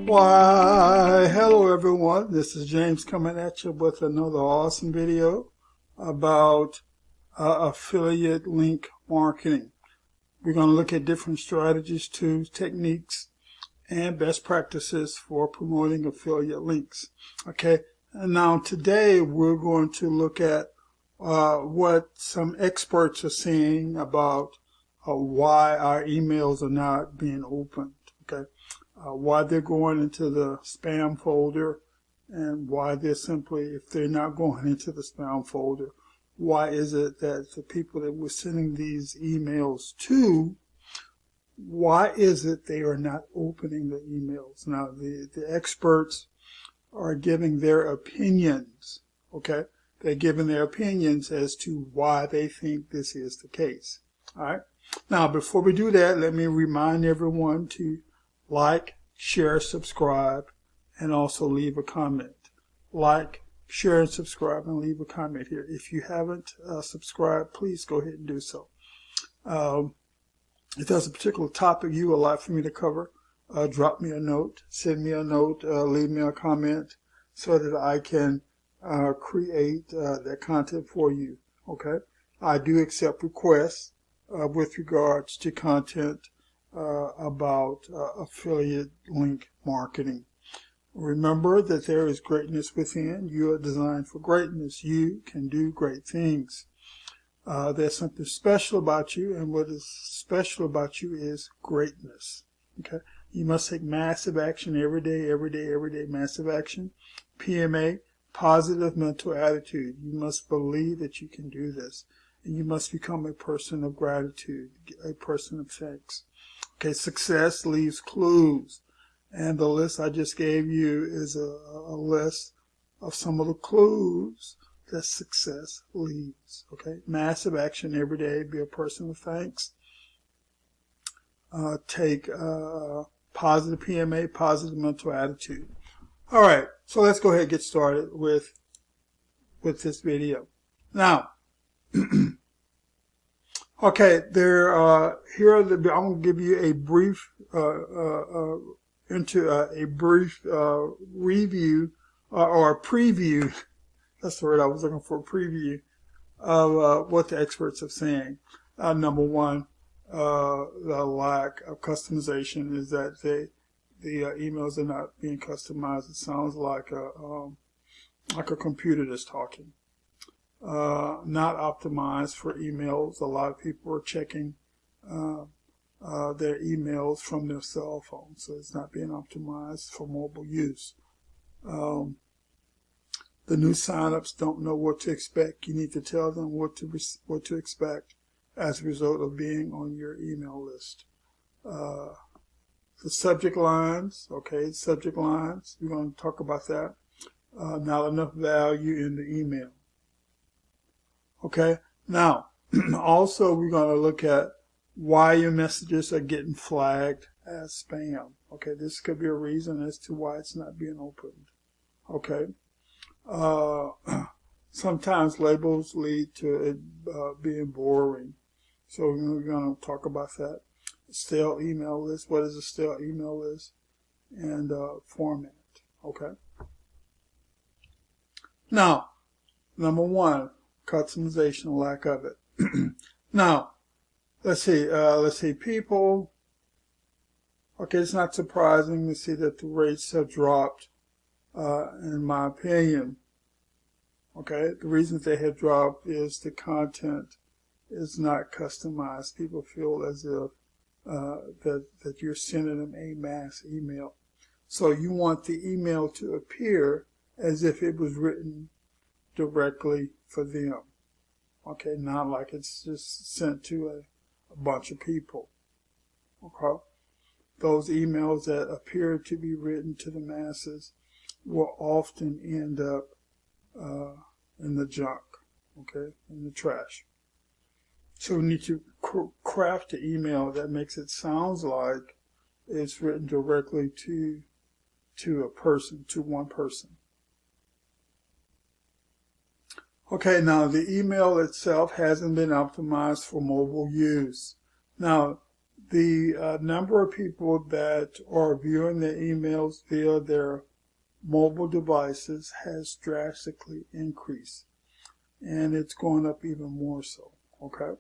Why, hello everyone. This is James coming at you with another awesome video about affiliate link marketing. We're going to look at different strategies, tools, techniques, and best practices for promoting affiliate links. Okay, and now today we're going to look at what some experts are saying about why our emails are not being opened. Okay. Why they're going into the spam folder, and why they're simply, if they're not going into the spam folder, why is it that the people that we're sending these emails to, why is it they are not opening the emails? Now, the experts are giving their opinions, okay? They're giving their opinions as to why they think this is the case, all right? Now, before we do that, let me remind everyone to like, share, subscribe, and also leave a comment. Like, share, and subscribe, and leave a comment here. If you haven't subscribed, please go ahead and do so. If there's a particular topic you would like for me to cover, drop me a note, send me a note, leave me a comment so that I can create that content for you. Okay? I do accept requests with regards to content about affiliate link marketing. Remember that there is greatness within. You are designed for greatness. You can do great things. There's something special about you, and what is special about you is greatness. Okay, you must take massive action every day, massive action. PMA, positive mental attitude. You must believe that you can do this, and you must become a person of gratitude, a person of thanks. Okay, success leaves clues, and the list I just gave you is a list of some of the clues that success leaves. Okay, massive action every day, be a person of thanks, take positive PMA, positive mental attitude. All right, so let's go ahead and get started with this video. Now, okay, here are I'm going to give you a brief review or a preview. That's the word I was looking for, a preview of what the experts are saying. Number one, the lack of customization is that the emails are not being customized. It sounds like a computer that's talking. Not optimized for emails. A lot of people are checking their emails from their cell phone, so it's not being optimized for mobile use. The new signups don't know what to expect. You need to tell them what to expect as a result of being on your email list. The subject lines, okay, subject lines, we're going to talk about that. Not enough value in the email. Okay, now, also we're going to look at why your messages are getting flagged as spam. Okay, this could be a reason as to why it's not being opened. Okay, sometimes labels lead to it being boring. So we're going to talk about that. Stale email list, what is a stale email list, and format. Okay, now, number one, customization, lack of it. Now, let's see, people, okay, it's not surprising to see that the rates have dropped, in my opinion. Okay, the reasons they have dropped is the content is not customized. People feel as if that you're sending them a mass email. So you want the email to appear as if it was written directly for them. Okay, not like it's just sent to a bunch of people. Okay, those emails that appear to be written to the masses will often end up in the junk, okay, in the trash. So we need to craft an email that makes it sound like it's written directly to a person, to one person. Okay, now the email itself hasn't been optimized for mobile use. Now, the number of people that are viewing their emails via their mobile devices has drastically increased, and it's going up even more so. Okay,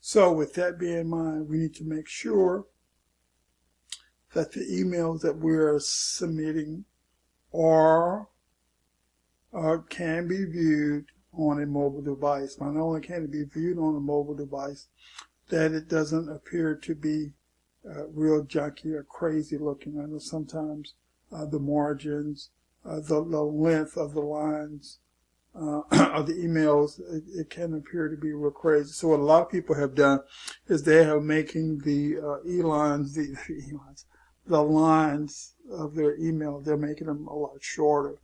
so with that being in mind, we need to make sure that the emails that we are submitting are can be viewed on a mobile device. Not only can it be viewed on a mobile device, that it doesn't appear to be real junky or crazy looking. I know sometimes the margins, the length of the lines of the emails, it can appear to be real crazy. So what a lot of people have done is they have making the the lines of their email, they're making them a lot shorter,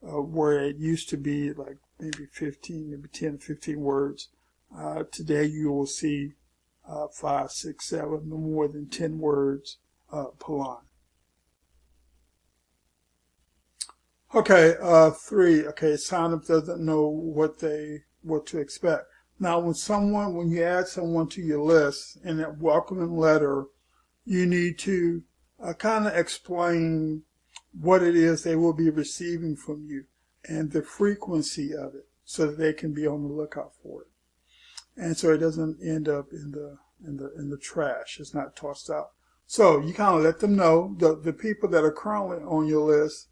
where it used to be like maybe 15, maybe 10 or 15 words. Today you will see 5, 6, 7, no more than 10 words per line. Okay, 3. Okay, signup doesn't know what to expect. Now, when you add someone to your list in that welcoming letter, you need to kind of explain what it is they will be receiving from you and the frequency of it, so that they can be on the lookout for it, and so it doesn't end up in the trash. It's not tossed out. So you kind of let them know, the people that are currently on your list,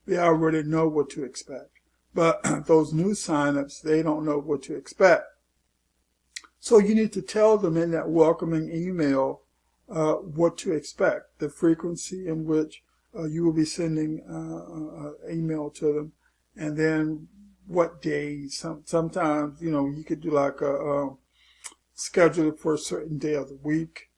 they already know what to expect. But those new signups, they don't know what to expect. So you need to tell them in that welcoming email what to expect, the frequency in which you will be sending email to them, and then what days. Sometimes, you could do like a schedule it for a certain day of the week.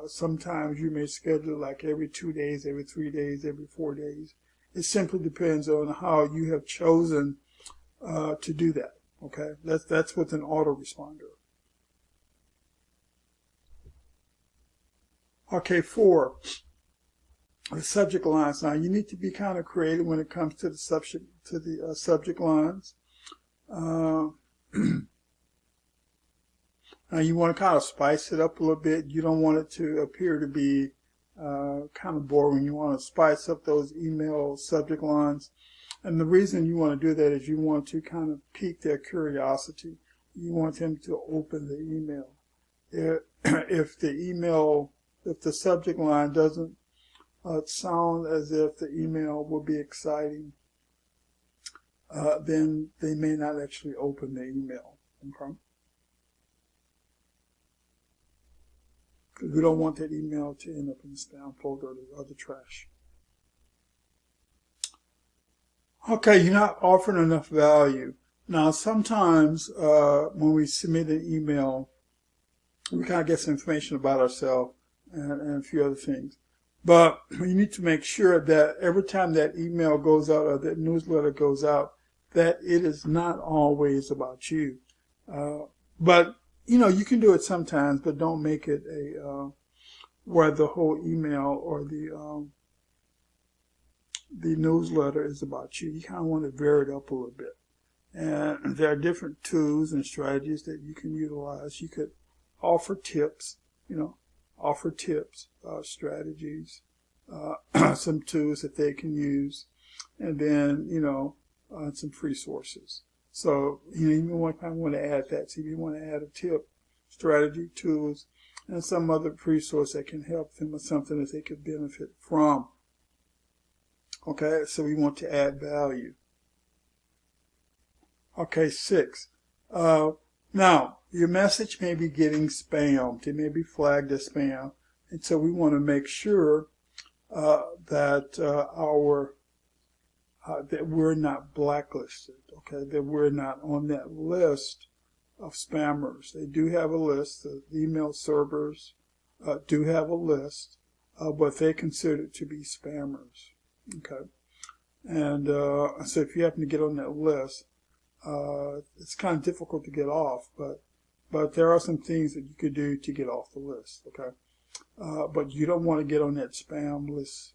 Sometimes you may schedule it like every 2 days, every 3 days, every 4 days. It simply depends on how you have chosen to do that. Okay, that's with an autoresponder. Okay, 4. The subject lines. Now you need to be kind of creative when it comes to the subject lines. Now you want to kind of spice it up a little bit. You don't want it to appear to be kind of boring. You want to spice up those email subject lines. And the reason you want to do that is you want to kind of pique their curiosity. You want them to open the email. If the subject line doesn't sound as if the email will be exciting, then they may not actually open the email. Okay? Because we don't want that email to end up in the spam folder or the trash. Okay, you're not offering enough value. Now, sometimes when we submit an email, we kind of get some information about ourselves and a few other things. But you need to make sure that every time that email goes out or that newsletter goes out, that it is not always about you. But you can do it sometimes, but don't make it where the whole email or the newsletter is about you. You kind of want to vary it up a little bit. And there are different tools and strategies that you can utilize. You could offer tips, strategies, some tools that they can use, and then, some free sources. So, you might want to add that. So you want to add a tip, strategy, tools, and some other resource that can help them with something that they could benefit from. Okay, so we want to add value. Okay, 6. Now, your message may be getting spammed. It may be flagged as spam. And so we want to make sure that that we're not blacklisted, okay, that we're not on that list of spammers. They do have a list. The email servers do have a list, but they consider it to be spammers, okay. And so if you happen to get on that list, it's kind of difficult to get off, but there are some things that you could do to get off the list, okay. But you don't want to get on that spam list,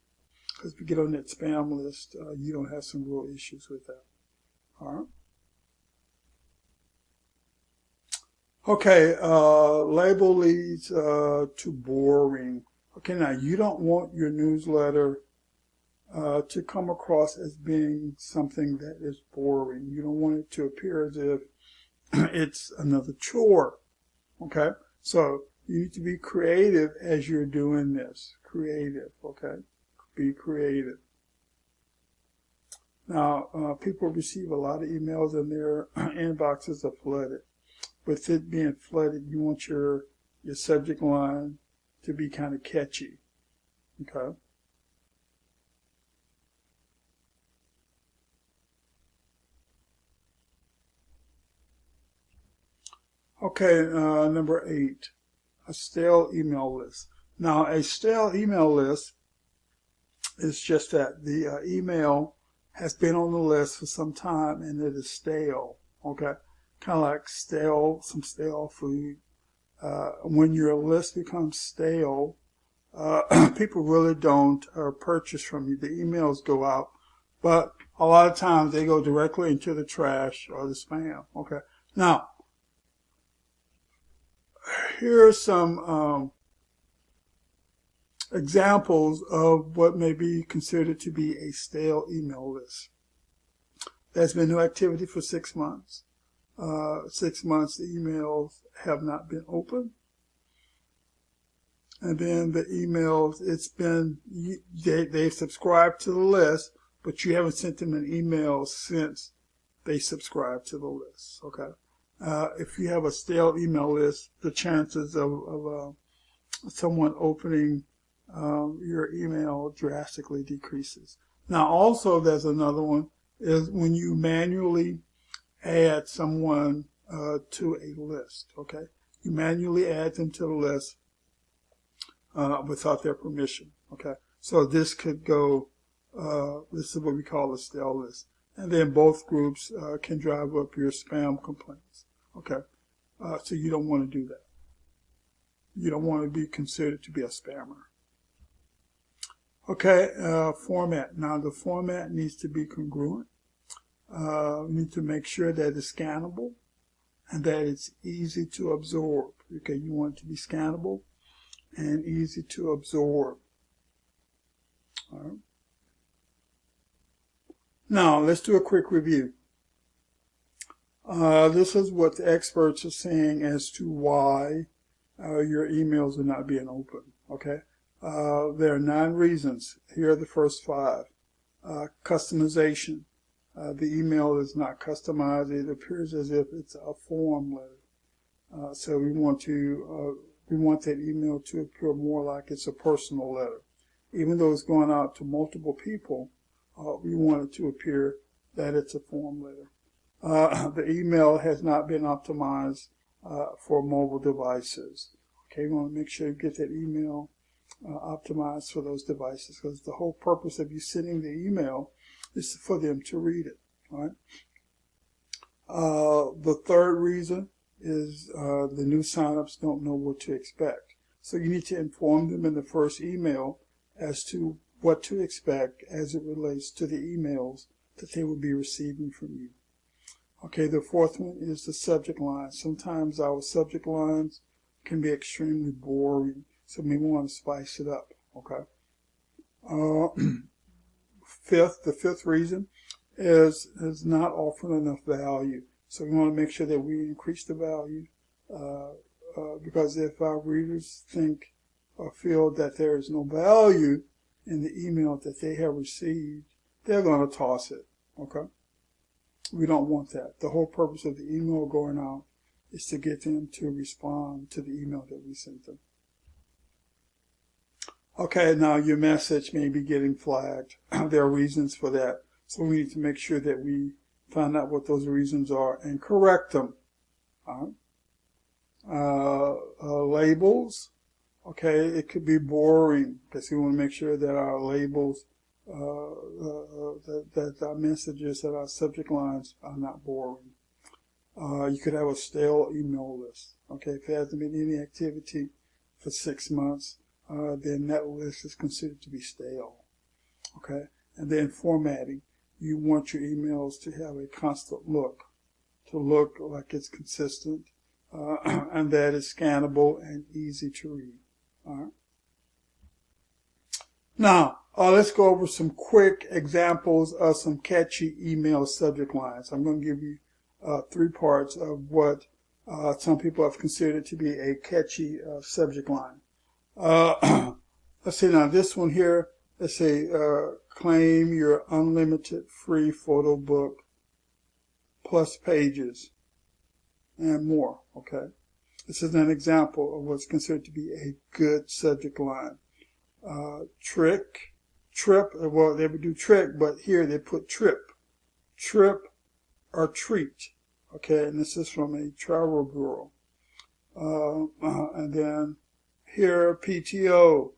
because if you get on that spam list, you don't have some real issues with that. All right. Okay, label leads to boring. Okay, now you don't want your newsletter to come across as being something that is boring. You don't want it to appear as if it's another chore. Okay, so you need to be creative as you're doing this. Creative, okay? Be creative. Now, people receive a lot of emails and their inboxes are flooded. With it being flooded, you want your subject line to be kind of catchy, okay? Okay, number 8, a stale email list. Now, a stale email list is just that the email has been on the list for some time and it is stale, okay? Kind of like some stale food. When your list becomes stale, people really don't purchase from you. The emails go out, but a lot of times they go directly into the trash or the spam, okay? Now, here are some examples of what may be considered to be a stale email list. There's been no activity for 6 months. 6 months, the emails have not been opened. And then the emails, they've subscribed to the list, but you haven't sent them an email since they subscribed to the list, okay? If you have a stale email list, the chances of someone opening your email drastically decreases. Now, also, there's another one, is when you manually add someone to a list, okay? You manually add them to the list without their permission, okay? So this could go, this is what we call a stale list. And then both groups can drive up your spam complaints, okay? So you don't want to do that. You don't want to be considered to be a spammer. Okay, format. Now the format needs to be congruent. You need to make sure that it's scannable and that it's easy to absorb. Okay, you want it to be scannable and easy to absorb. All right. Now, let's do a quick review. This is what the experts are saying as to why your emails are not being opened. Okay, there are 9 reasons. Here are the first 5. Customization. The email is not customized. It appears as if it's a form letter. So we want that email to appear more like it's a personal letter. Even though it's going out to multiple people, we want it to appear that it's a form letter. The email has not been optimized for mobile devices. Okay, we want to make sure you get that email optimized for those devices, because the whole purpose of you sending the email is for them to read it. All right. The third reason is the new signups don't know what to expect. So you need to inform them in the first email as to what to expect as it relates to the emails that they will be receiving from you. Okay, the fourth one is the subject line. Sometimes our subject lines can be extremely boring, so we want to spice it up. Okay. The fifth reason is not offering enough value. So we want to make sure that we increase the value, because if our readers think or feel that there is no value in the email that they have received, they're going to toss it. Okay. We don't want that. The whole purpose of the email going out is to get them to respond to the email that we sent them. Okay, now your message may be getting flagged. There are reasons for that. So we need to make sure that we find out what those reasons are and correct them. All right. Labels. Okay, it could be boring because we want to make sure that our labels, that our messages, that our subject lines are not boring. You could have a stale email list. Okay, if there hasn't been any activity for 6 months, then that list is considered to be stale. Okay, and then formatting. You want your emails to have a constant look, to look like it's consistent, and that is scannable and easy to read. All right. Now, let's go over some quick examples of some catchy email subject lines. I'm going to give you 3 parts of what some people have considered to be a catchy subject line. Let's see now, this one here, let's say, claim your unlimited free photo book plus pages and more, okay? This is an example of what's considered to be a good subject line. Trip, well, they would do trick, but here they put trip or treat, okay? And this is from a travel bureau. And then here, PTO,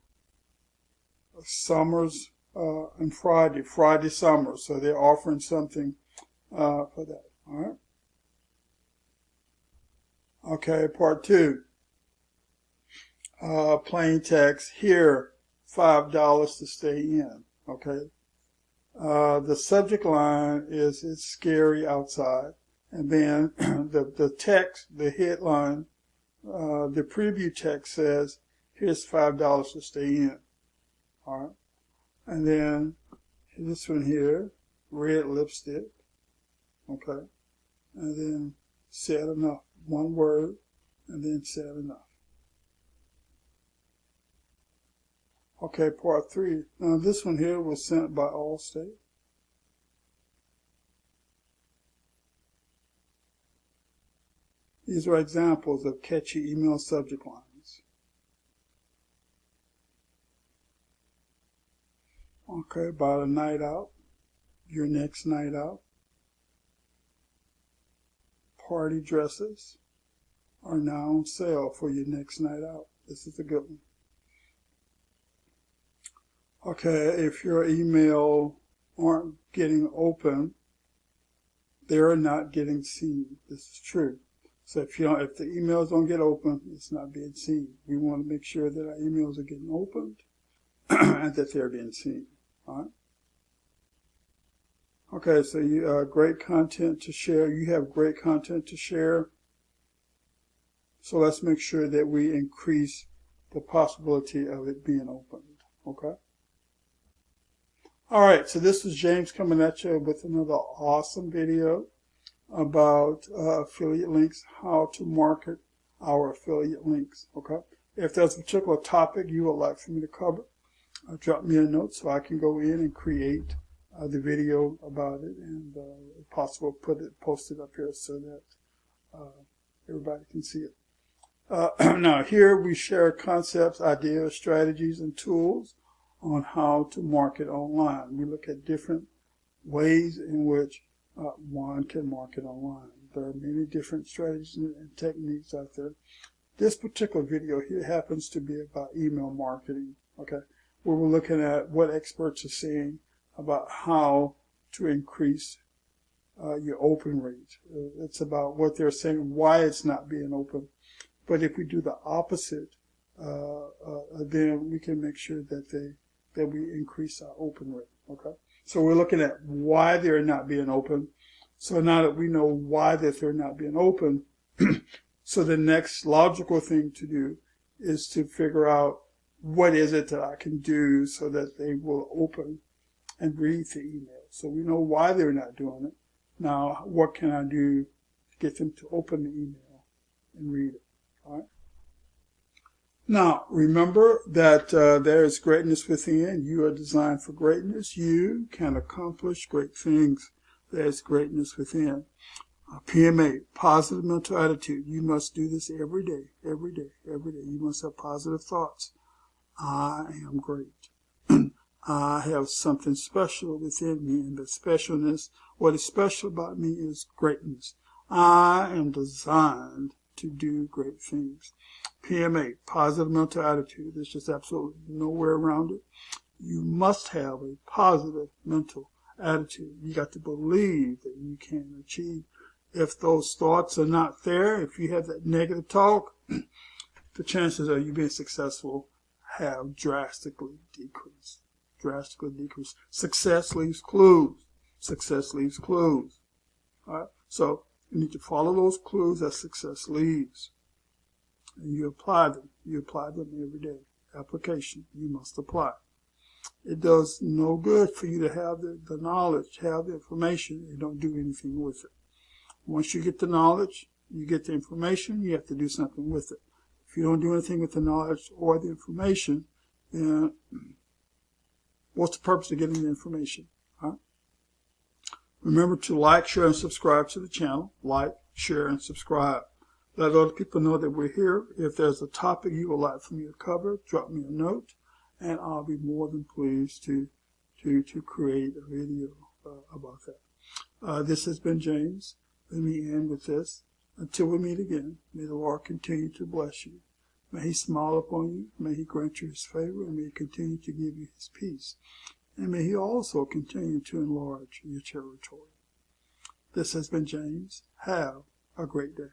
summers and Friday summer. So they're offering something for that, all right? Okay, part 2. Plain text here, $5 to stay in, okay? The subject line is, it's scary outside. And then the text, the headline, the preview text says, here's $5 to stay in, all right? And then this one here, red lipstick, okay? And then said enough, one word, and then said enough. Okay, part 3. Now this one here was sent by Allstate. These are examples of catchy email subject lines. Okay, about a night out, your next night out. Party dresses are now on sale for your next night out. This is a good one. Okay, if your email aren't getting open, they're not getting seen. This is true. So if the emails don't get open, it's not being seen. We want to make sure that our emails are getting opened and that they're being seen. All right. Okay, so you great content to share. You have great content to share. So let's make sure that we increase the possibility of it being opened. Okay. All right, so this is James coming at you with another awesome video about affiliate links, how to market our affiliate links, okay? If there's a particular topic you would like for me to cover, drop me a note so I can go in and create the video about it and, if possible, post it up here so that everybody can see it. Now, here we share concepts, ideas, strategies, and tools on how to market online. We look at different ways in which one can market online. There are many different strategies and techniques out there. This particular video here happens to be about email marketing, okay? Where we're looking at what experts are saying about how to increase your open rate. It's about what they're saying, why it's not being open. But if we do the opposite, then we can make sure that we increase our open rate, okay? So we're looking at why they're not being open. So now that we know why that they're not being open, so the next logical thing to do is to figure out what is it that I can do so that they will open and read the email. So we know why they're not doing it. Now, what can I do to get them to open the email and read it? All right. Now, remember that there is greatness within. You are designed for greatness. You can accomplish great things. There is greatness within. PMA, positive mental attitude. You must do this every day, every day, every day. You must have positive thoughts. I am great. I have something special within me, and the specialness, what is special about me is greatness. I am designed to do great things. PMA, positive mental attitude. There's just absolutely nowhere around it. You must have a positive mental attitude. You got to believe that you can achieve. If those thoughts are not there, if you have that negative talk, the chances of you being successful have drastically decreased. Drastically decreased. Success leaves clues. Success leaves clues. All right? So You need to follow those clues as success leads. And you apply them. You apply them every day. Application. You must apply. It does no good for you to have the knowledge, have the information, and don't do anything with it. Once you get the knowledge, you get the information, you have to do something with it. If you don't do anything with the knowledge or the information, then what's the purpose of getting the information? Huh? Remember to like, share, and subscribe to the channel. Like, share, and subscribe. Let other people know that we're here. If there's a topic you would like for me to cover, drop me a note, and I'll be more than pleased to create a video about that. This has been James. Let me end with this. Until we meet again, may the Lord continue to bless you. May He smile upon you. May He grant you His favor, and may He continue to give you His peace. And may He also continue to enlarge your territory. This has been James. Have a great day.